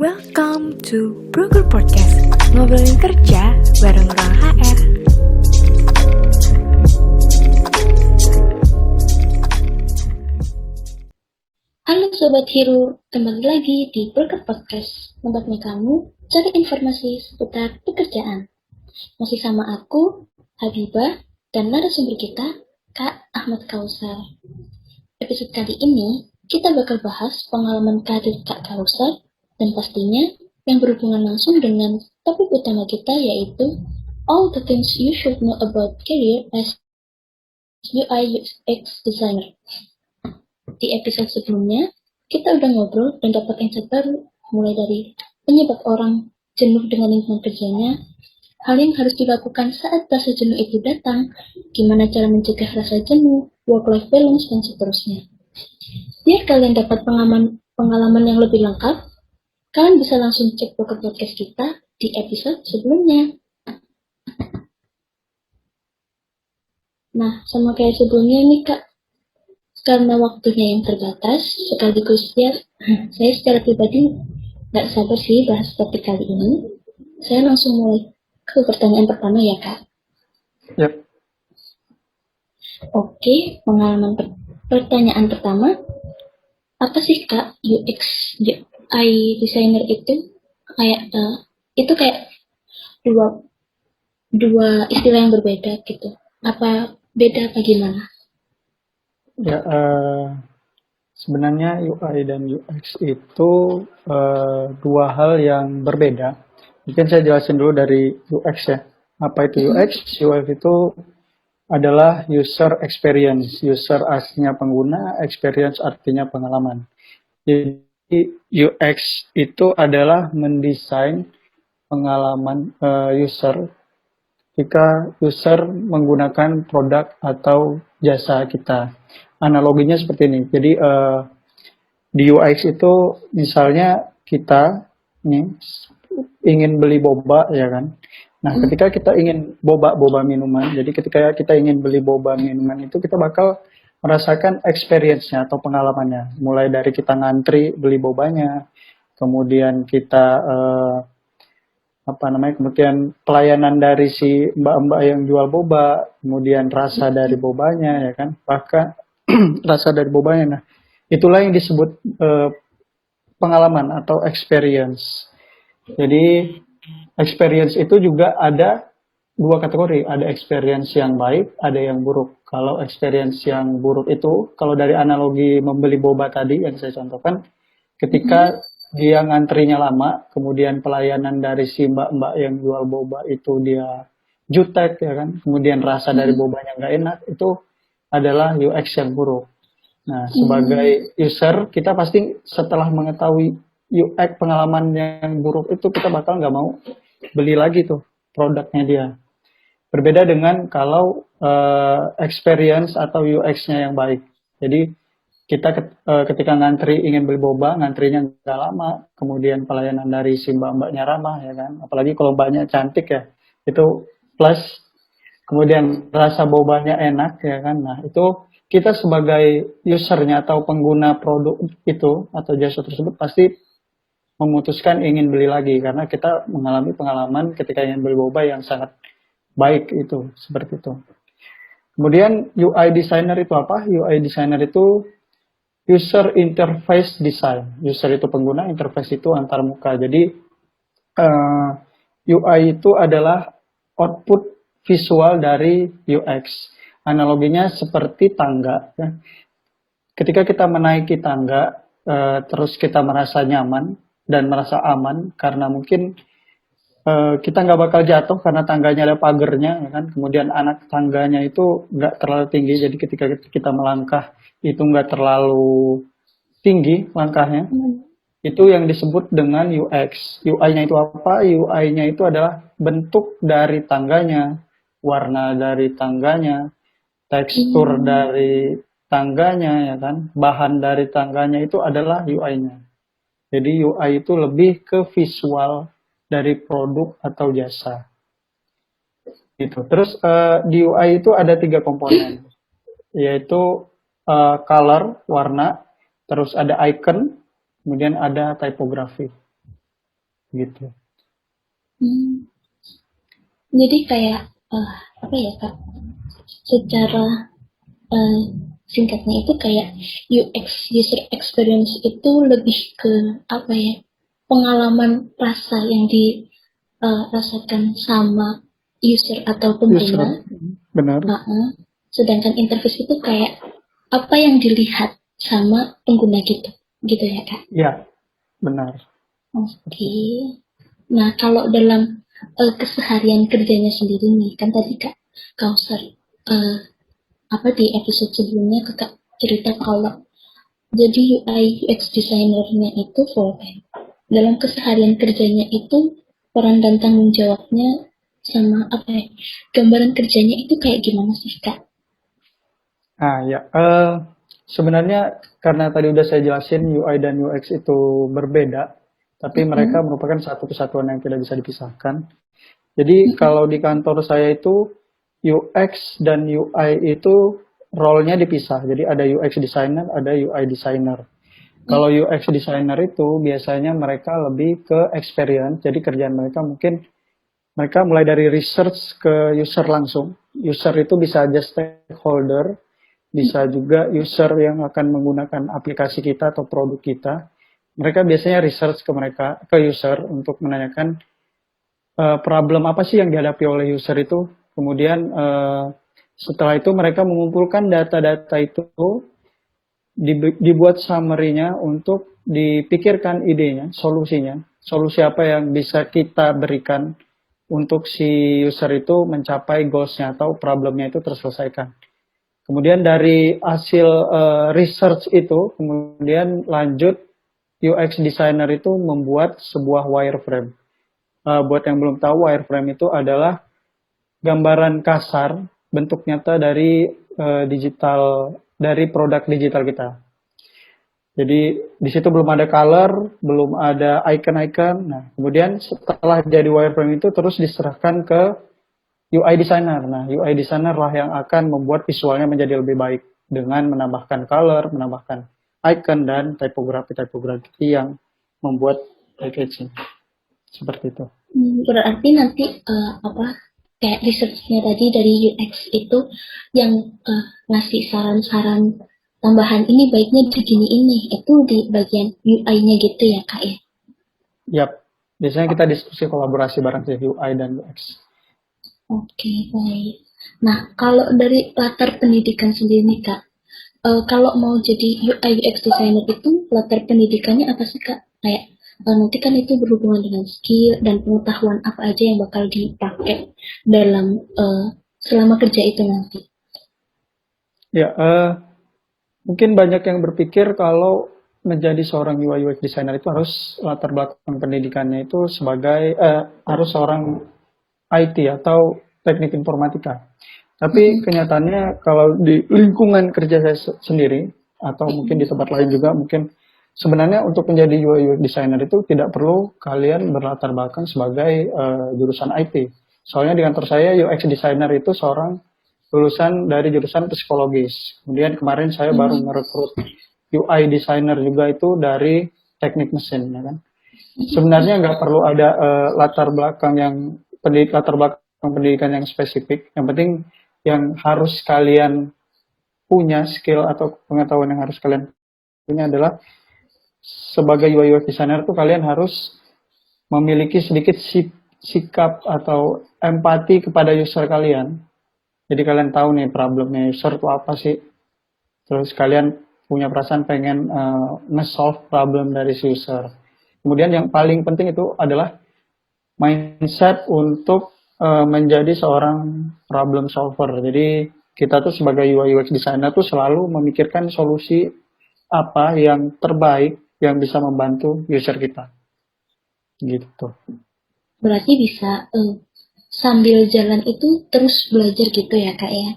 Welcome to Broker Podcast, ngobrolin kerja bareng orang HR. Halo Sobat Hero, kembali lagi di Broker Podcast, tempatnya kamu cari informasi seputar pekerjaan. Masih sama aku, Habibah, dan narasumber kita, Kak Ahmad Kausar. Episode kali ini, kita bakal bahas pengalaman karir Kak Kausar, dan pastinya yang berhubungan langsung dengan topik utama kita, yaitu all the things you should know about career as UI UX designer. Di episode sebelumnya, kita udah ngobrol dan dapat insight baru, mulai dari penyebab orang jenuh dengan lingkungan kerjanya, hal yang harus dilakukan saat rasa jenuh itu datang, gimana cara mencegah rasa jenuh, work-life balance, dan seterusnya. Biar kalian dapat pengalaman yang lebih lengkap, kalian bisa langsung cek Broker Podcast kita di episode sebelumnya. Nah, sama kayak sebelumnya nih Kak, karena waktunya yang terbatas, sekaligus ya, saya secara pribadi nggak sabar sih bahas topik kali ini. Saya langsung mulai ke pertanyaan pertama ya Kak. Yap. Oke, pertanyaan pertama, apa sih Kak UX UI designer itu? Itu kayak dua istilah yang berbeda gitu. Apa beda apa gimana? Ya, sebenarnya UI dan UX itu dua hal yang berbeda. Mungkin saya jelasin dulu dari UX ya. Apa itu UX? UX itu adalah user experience. User artinya pengguna, experience artinya pengalaman. Jadi UX itu adalah mendesain pengalaman user jika user menggunakan produk atau jasa kita. Analoginya seperti ini. Jadi di UX itu misalnya kita nih ingin beli boba ya kan. Nah, ketika kita ingin boba minuman, jadi ketika kita ingin beli boba minuman itu kita bakal merasakan experience-nya atau pengalamannya. Mulai dari kita ngantri beli bobanya, kemudian kita kemudian pelayanan dari si mbak-mbak yang jual boba, kemudian rasa dari bobanya ya kan, bahkan rasa dari bobanya. Nah, itulah yang disebut pengalaman atau experience. Jadi experience itu juga ada dua kategori, ada experience yang baik, ada yang buruk. Kalau experience yang buruk itu, kalau dari analogi membeli boba tadi yang saya contohkan, ketika dia ngantrinya lama, kemudian pelayanan dari si mbak-mbak yang jual boba itu dia jutek ya kan, kemudian rasa dari bobanya nggak enak, itu adalah UX yang buruk. Nah, sebagai user, kita pasti setelah mengetahui UX pengalaman yang buruk itu, kita bakal nggak mau beli lagi tuh produknya dia. Berbeda dengan kalau experience atau UX-nya yang baik. Jadi kita ketika ngantri ingin beli boba, ngantrinya nggak lama, kemudian pelayanan dari si mbak-mbaknya ramah ya kan, apalagi kalau mbaknya cantik ya, itu plus, kemudian rasa bobanya enak ya kan. Nah, itu kita sebagai usernya atau pengguna produk itu atau jasa tersebut pasti memutuskan ingin beli lagi karena kita mengalami pengalaman ketika ingin beli boba yang sangat baik itu, seperti itu. Kemudian UI designer itu apa? UI designer itu user interface design. User itu pengguna, interface itu antar muka. Jadi UI itu adalah output visual dari UX. Analoginya seperti tangga. Ya. Ketika kita menaiki tangga, terus kita merasa nyaman dan merasa aman karena mungkin kita nggak bakal jatuh karena tangganya ada pagernya, ya kan? Kemudian anak tangganya itu nggak terlalu tinggi, jadi ketika kita melangkah itu nggak terlalu tinggi langkahnya. Itu yang disebut dengan UX. UI-nya itu apa? UI-nya itu adalah bentuk dari tangganya, warna dari tangganya, tekstur dari tangganya, ya kan? Bahan dari tangganya itu adalah UI-nya. Jadi UI itu lebih ke visual dari produk atau jasa. Gitu. Terus di UI itu ada 3 komponen, yaitu color, warna, terus ada icon, kemudian ada typography. gitu. Hmm. Jadi kayak apa ya Kak? Secara eh, singkatnya itu kayak UX user experience itu lebih ke apa ya? Pengalaman rasa yang dirasakan sama user atau User, pengguna. benar. Sedangkan interface itu kayak apa yang dilihat sama pengguna gitu, gitu ya Kak. Ya, benar. Oke. Nah kalau dalam keseharian kerjanya sendiri nih, kan tadi Kak Kausar eh, apa di episode sebelumnya Kakak cerita kalau jadi UI UX designernya itu full time. Dalam keseharian kerjanya itu peran dan tanggung jawabnya sama apa ya? Gambaran kerjanya itu kayak gimana sih Kak? Ya, sebenarnya karena tadi udah saya jelasin UI dan UX itu berbeda, tapi mereka Mm-mm. merupakan satu kesatuan yang tidak bisa dipisahkan. Jadi kalau di kantor saya itu UX dan UI itu role-nya dipisah. Jadi ada UX designer, ada UI designer. Kalau UX designer itu biasanya mereka lebih ke experience. Jadi kerjaan mereka mungkin mereka mulai dari research ke user langsung. User itu bisa aja stakeholder, bisa juga user yang akan menggunakan aplikasi kita atau produk kita. Mereka biasanya research ke user untuk menanyakan problem apa sih yang dihadapi oleh user itu. Kemudian setelah itu mereka mengumpulkan data-data itu, dibuat summary-nya untuk dipikirkan idenya, solusinya. Solusi apa yang bisa kita berikan untuk si user itu mencapai goals-nya atau problemnya itu terselesaikan. Kemudian dari hasil research itu, kemudian lanjut UX designer itu membuat sebuah wireframe. Buat yang belum tahu, wireframe itu adalah gambaran kasar bentuk nyata dari dari produk digital kita. Jadi di situ belum ada color, belum ada icon-icon. Nah, kemudian setelah jadi wireframe itu terus diserahkan ke UI designer. Nah, UI designer lah yang akan membuat visualnya menjadi lebih baik dengan menambahkan color, menambahkan icon dan tipografi yang membuat packaging. Seperti itu. Berarti nanti apa kayak research-nya tadi dari UX itu yang ngasih saran-saran tambahan ini baiknya begini ini itu di bagian UI-nya gitu ya Kak ya. Yap, biasanya kita diskusi kolaborasi bareng sih UI dan UX. Oke, baik. Nah, kalau dari latar pendidikan sendiri nih Kak, kalau mau jadi UI UX designer itu latar pendidikannya apa sih Kak? Kayak nanti kan itu berhubungan dengan skill dan pengetahuan apa aja yang bakal dipakai dalam selama kerja itu nanti. Ya, mungkin banyak yang berpikir kalau menjadi seorang UI UX designer itu harus latar belakang pendidikannya itu sebagai harus seorang IT atau teknik informatika. Tapi kenyataannya kalau di lingkungan kerja saya sendiri atau mungkin di tempat lain juga mungkin sebenarnya untuk menjadi UI UX designer itu tidak perlu kalian berlatar belakang sebagai jurusan IT. Soalnya di kantor saya UX designer itu seorang lulusan dari jurusan psikologis. Kemudian kemarin saya baru merekrut UI designer juga itu dari teknik mesin, ya kan. Sebenarnya nggak perlu ada latar belakang pendidikan yang spesifik. Yang penting yang harus kalian punya skill atau pengetahuan yang harus kalian punya adalah sebagai UI UX designer itu kalian harus memiliki sedikit sikap atau empati kepada user kalian. Jadi kalian tahu nih problemnya user itu apa sih. Terus kalian punya perasaan pengen nge-solve problem dari si user. Kemudian yang paling penting itu adalah mindset untuk menjadi seorang problem solver. Jadi kita tuh sebagai UI UX designer tuh selalu memikirkan solusi apa yang terbaik yang bisa membantu user kita. Gitu. Berarti bisa sambil jalan itu terus belajar gitu ya Kak ya.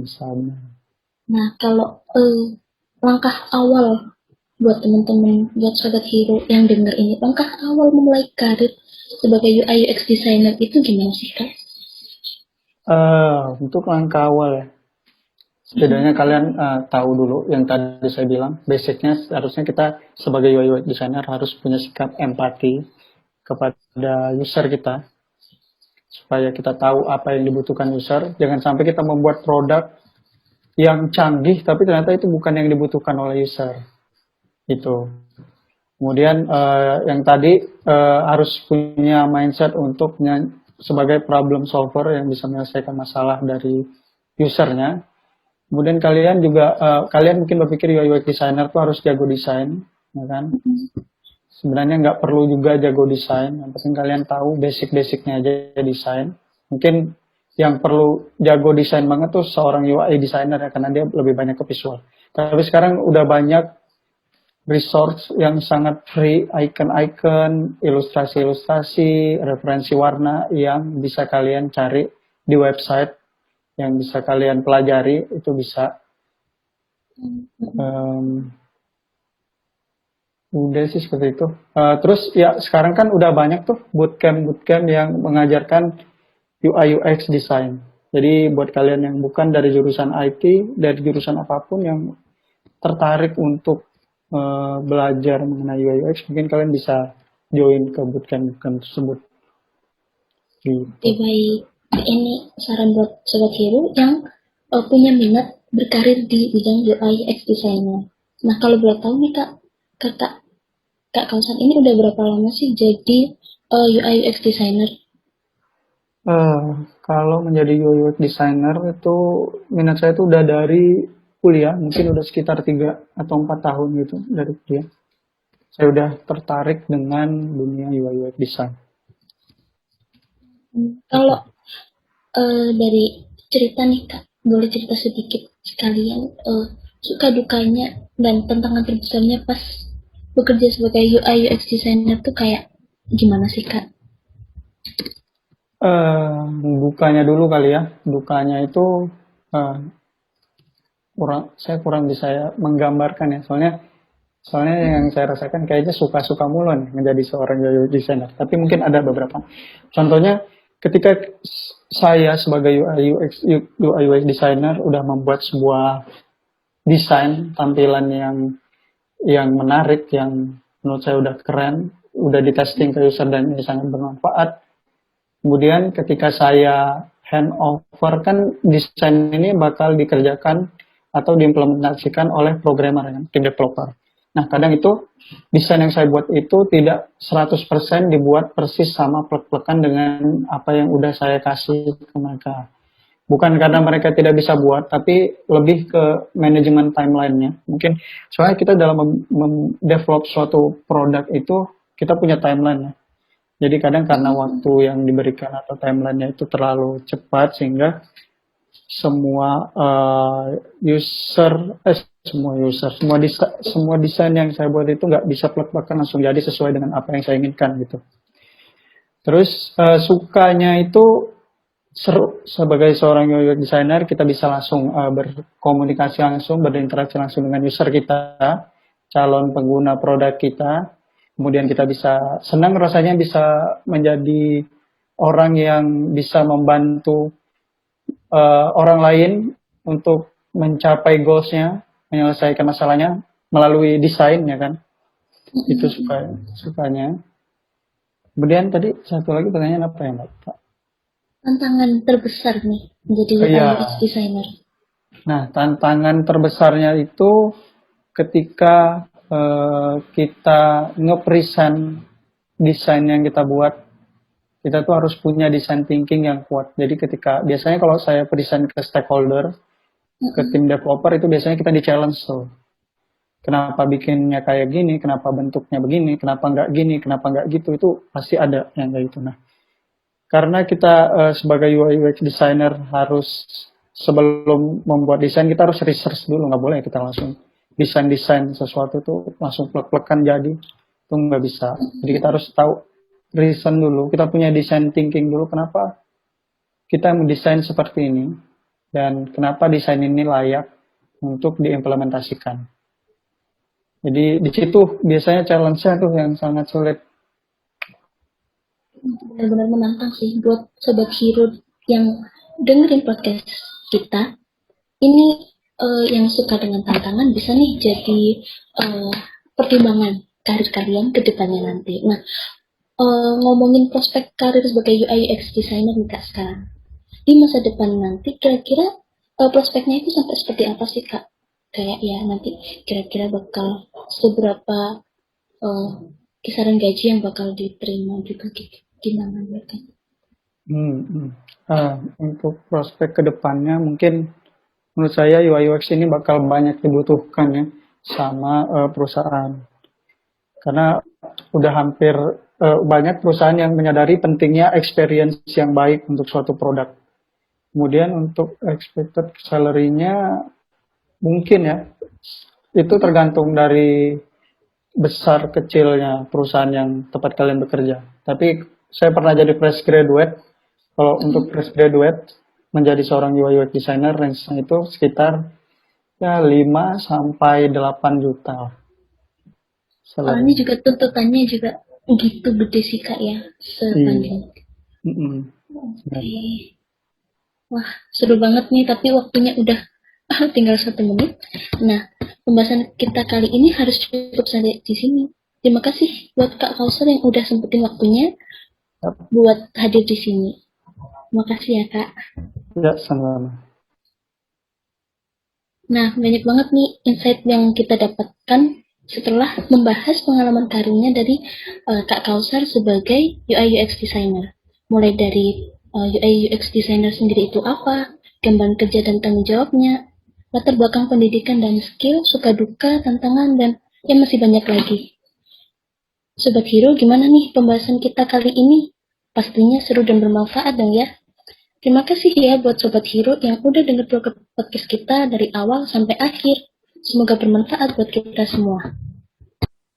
Sama. Nah, kalau langkah awal buat teman-teman, buat sobat hero yang denger ini, langkah awal memulai karir sebagai UI UX designer itu gimana sih Kak? Untuk langkah awal ya. Setidaknya kalian tahu dulu yang tadi saya bilang, basicnya harusnya kita sebagai UI designer harus punya sikap empati kepada user kita, supaya kita tahu apa yang dibutuhkan user. Jangan sampai kita membuat produk yang canggih, tapi ternyata itu bukan yang dibutuhkan oleh user. Itu. Kemudian yang tadi harus punya mindset untuk sebagai problem solver yang bisa menyelesaikan masalah dari usernya. Kemudian kalian juga kalian mungkin berpikir UI UX designer tuh harus jago desain, ya kan? Sebenarnya nggak perlu juga jago desain, yang penting kalian tahu basic-basicnya aja desain. Mungkin yang perlu jago desain banget tuh seorang UI designer ya, karena dia lebih banyak ke visual. Tapi sekarang udah banyak resource yang sangat free, icon-icon, ilustrasi-ilustrasi, referensi warna yang bisa kalian cari di website, yang bisa kalian pelajari, itu bisa. Udah sih seperti itu. Terus ya sekarang kan udah banyak tuh bootcamp yang mengajarkan UI UX design. Jadi buat kalian yang bukan dari jurusan IT, dari jurusan apapun yang tertarik untuk belajar mengenai UI UX, mungkin kalian bisa join ke bootcamp tersebut. Gitu. Oke, baik. Ini saran buat Sobat Hero yang punya minat berkarir di bidang UI UX designer. Nah, kalau boleh tahu nih Kak Kausan ini udah berapa lama sih jadi UI UX designer? Kalau menjadi UI UX designer itu minat saya itu udah dari kuliah, mungkin udah sekitar 3 atau 4 tahun gitu dari kuliah. Saya udah tertarik dengan dunia UI UX design. Kalau dari cerita nih Kak, boleh cerita sedikit sekalian suka dukanya dan tantangan terbesarnya pas bekerja sebagai UI UX designer tuh kayak gimana sih Kak? Dukanya dulu kali ya. Dukanya itu saya kurang bisa menggambarkan ya. Soalnya yang saya rasakan kayaknya suka-suka mulu nih menjadi seorang UI designer. Tapi mungkin ada beberapa. Contohnya ketika saya sebagai UI UX designer udah membuat sebuah desain tampilan yang menarik, yang menurut saya udah keren, udah di testing ke user dan ini sangat bermanfaat. Kemudian ketika saya handover, kan desain ini bakal dikerjakan atau diimplementasikan oleh programmer, tim developer. Nah, kadang itu desain yang saya buat itu tidak 100% dibuat persis sama plek-plekan dengan apa yang udah saya kasih ke mereka. Bukan karena mereka tidak bisa buat, tapi lebih ke manajemen timeline-nya. Mungkin soalnya kita dalam mendevelop suatu produk itu, kita punya timeline-nya. Jadi kadang karena waktu yang diberikan atau timeline-nya itu terlalu cepat, sehingga semua semua desain yang saya buat itu nggak bisa plek-plekan langsung jadi sesuai dengan apa yang saya inginkan gitu. Terus sukanya itu seru, sebagai seorang UI designer kita bisa langsung berkomunikasi langsung, berinteraksi langsung dengan user kita, calon pengguna produk kita. Kemudian kita bisa senang rasanya bisa menjadi orang yang bisa membantu orang lain untuk mencapai goals-nya, menyelesaikan masalahnya melalui desain, ya kan. Itu sukanya. Kemudian tadi satu lagi pertanyaan apa ya, Mbak? Tantangan terbesar nih menjadi UI UX designer. Nah, tantangan terbesarnya itu ketika kita nge-present desain yang kita buat, kita tuh harus punya design thinking yang kuat. Jadi biasanya kalau saya present ke stakeholder, ke tim developer, itu biasanya kita di-challenge tuh. Kenapa bikinnya kayak gini, kenapa bentuknya begini, kenapa nggak gini, kenapa nggak gitu, itu pasti ada yang kayak gitu. Nah, karena kita sebagai UI UX designer harus sebelum membuat desain kita harus research dulu, nggak boleh kita langsung desain sesuatu tuh langsung plek-plekan jadi, itu nggak bisa. Jadi kita harus tahu reason dulu, kita punya design thinking dulu kenapa kita mendesain seperti ini dan kenapa desain ini layak untuk diimplementasikan. Jadi di situ biasanya challenge-nya tuh yang sangat sulit. Benar-benar menantang sih buat Sobat Hero yang dengerin podcast kita. Ini yang suka dengan tantangan bisa nih jadi pertimbangan karir kalian ke depannya nanti. Nah, ngomongin prospek karir sebagai UI UX designer nih Kak sekarang. Di masa depan nanti kira-kira prospeknya itu sampai seperti apa sih Kak? Kayak ya nanti kira-kira bakal seberapa kisaran gaji yang bakal diterima juga gitu. Gimana mereka? Untuk prospek kedepannya mungkin menurut saya UI UX ini bakal banyak dibutuhkan ya sama perusahaan. Karena udah hampir banyak perusahaan yang menyadari pentingnya experience yang baik untuk suatu produk. Kemudian untuk expected salary-nya mungkin ya, itu tergantung dari besar kecilnya perusahaan yang tempat kalian bekerja. Tapi saya pernah jadi fresh graduate. Kalau untuk fresh graduate menjadi seorang UI UX designer range-nya itu sekitar ya 5 sampai 8 juta. Soalnya juga tuntutannya juga gitu gede sih Kak ya, sebanding. Oke. Wah, seru banget nih, tapi waktunya udah tinggal 1 menit. Nah, pembahasan kita kali ini harus cukup sampai di sini. Terima kasih buat Kak Kausar yang udah sempetin waktunya buat hadir di sini. Terima kasih ya Kak. Ya, sama-sama. Nah, banyak banget nih insight yang kita dapatkan setelah membahas pengalaman karirnya dari Kak Kausar sebagai UI UX designer. Mulai dari UI UX designer sendiri itu apa, gambaran kerja dan tanggung jawabnya, latar belakang pendidikan dan skill, suka duka, tantangan, dan yang masih banyak lagi. Sobat Hero, gimana nih pembahasan kita kali ini? Pastinya seru dan bermanfaat dong ya. Terima kasih ya buat Sobat Hero yang udah denger podcast kita dari awal sampai akhir. Semoga bermanfaat buat kita semua.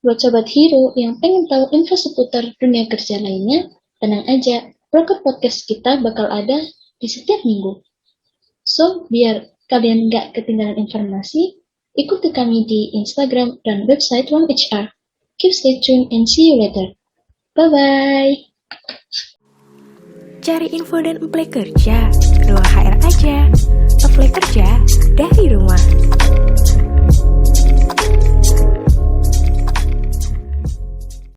Buat Sobat Hero yang pengen tahu info seputar dunia kerja lainnya, tenang aja, Broker Podcast kita bakal ada di setiap minggu. So, biar kalian nggak ketinggalan informasi, ikuti kami di Instagram dan website OneHR. Keep stay tuned and see you later. Bye-bye! Cari info dan apply kerja, doa HR aja.